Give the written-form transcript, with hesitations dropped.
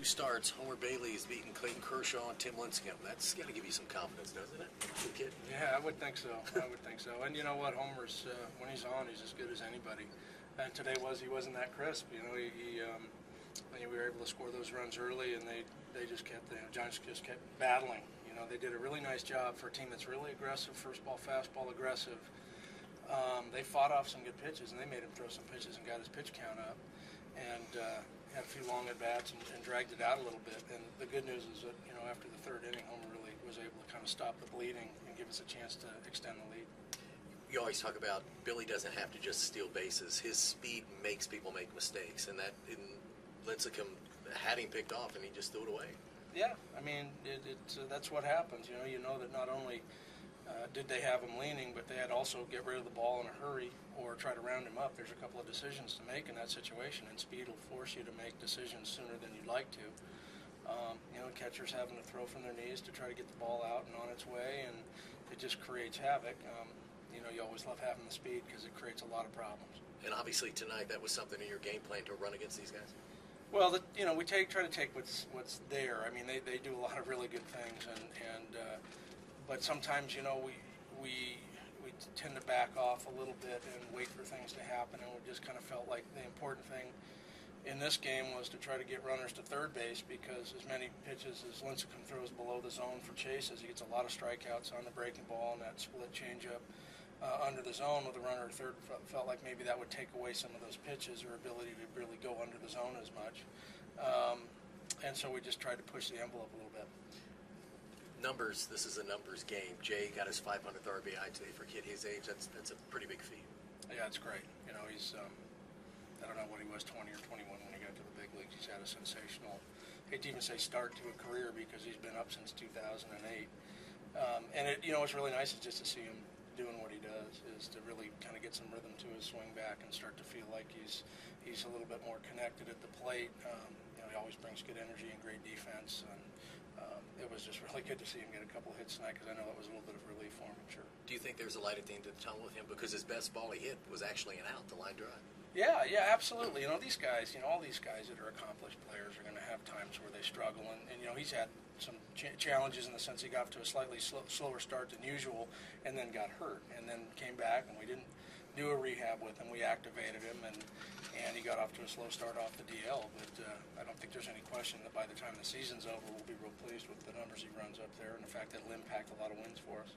starts, Homer Bailey's beating Clayton Kershaw and Tim Lincecum. That's got to give you some confidence, doesn't it? Good kid. Yeah, I would think so. And you know what, Homer's when he's on, he's as good as anybody. And today he wasn't that crisp. You know, we were able to score those runs early, and they just kept the Giants just kept battling. You know, they did a really nice job for a team that's really aggressive, first ball, fastball aggressive. They fought off some good pitches, and they made him throw some pitches and got his pitch count up, and had a few long at bats and dragged it out a little bit. And the good news is that after the third inning, Homer really was able to kind of stop the bleeding and give us a chance to extend the lead. You always talk about Billy doesn't have to just steal bases. His speed makes people make mistakes, and that in Lincecum had him picked off, and he just threw it away. Yeah, I mean, that's what happens. You know that not only did they have him leaning, but they had also get rid of the ball in a hurry or try to round him up. There's a couple of decisions to make in that situation, and speed will force you to make decisions sooner than you'd like to. Catchers having to throw from their knees to try to get the ball out and on its way, and it just creates havoc. You always love having the speed because it creates a lot of problems. And obviously tonight that was something in your game plan to run against these guys? Well, we try to take what's there. I mean, they do a lot of really good things, but sometimes we tend to back off a little bit and wait for things to happen, and we just kind of felt like the important thing in this game was to try to get runners to third base, because as many pitches as Lincecum throws below the zone for chases, he gets a lot of strikeouts on the breaking ball and that split changeup under the zone with a runner at third. Felt like maybe that would take away some of those pitches or ability to really go under the zone as much. And so we just tried to push the envelope a little bit. Numbers, this is a numbers game. Jay got his 500th RBI today for a kid his age. That's a pretty big feat. Yeah, it's great. He's I don't know what he was, 20 or 21 when he got to the big leagues. He's had a sensational, I hate to even say start to a career, because he's been up since 2008. And what's really nice is just to see him doing what he does, is to really kind of get some rhythm to his swing back and start to feel like he's a little bit more connected at the plate. He always brings good energy and great defense, and it was just really good to see him get a couple hits tonight, because I know that was a little bit of relief for him, I'm sure. Do you think there's a light at the end of the tunnel with him, because his best ball he hit was actually an out, the line drive? Yeah, absolutely. These guys, all these guys that are accomplished players are going to have times where they struggle, and he's had some challenges in the sense he got off to a slightly slower start than usual, and then got hurt, and then came back, and we didn't do a rehab with him. We activated him, and he got off to a slow start off the DL, but I don't think there's any question that by the time the season's over, we'll be real pleased with the numbers he runs up there, and the fact that it'll impact a lot of wins for us.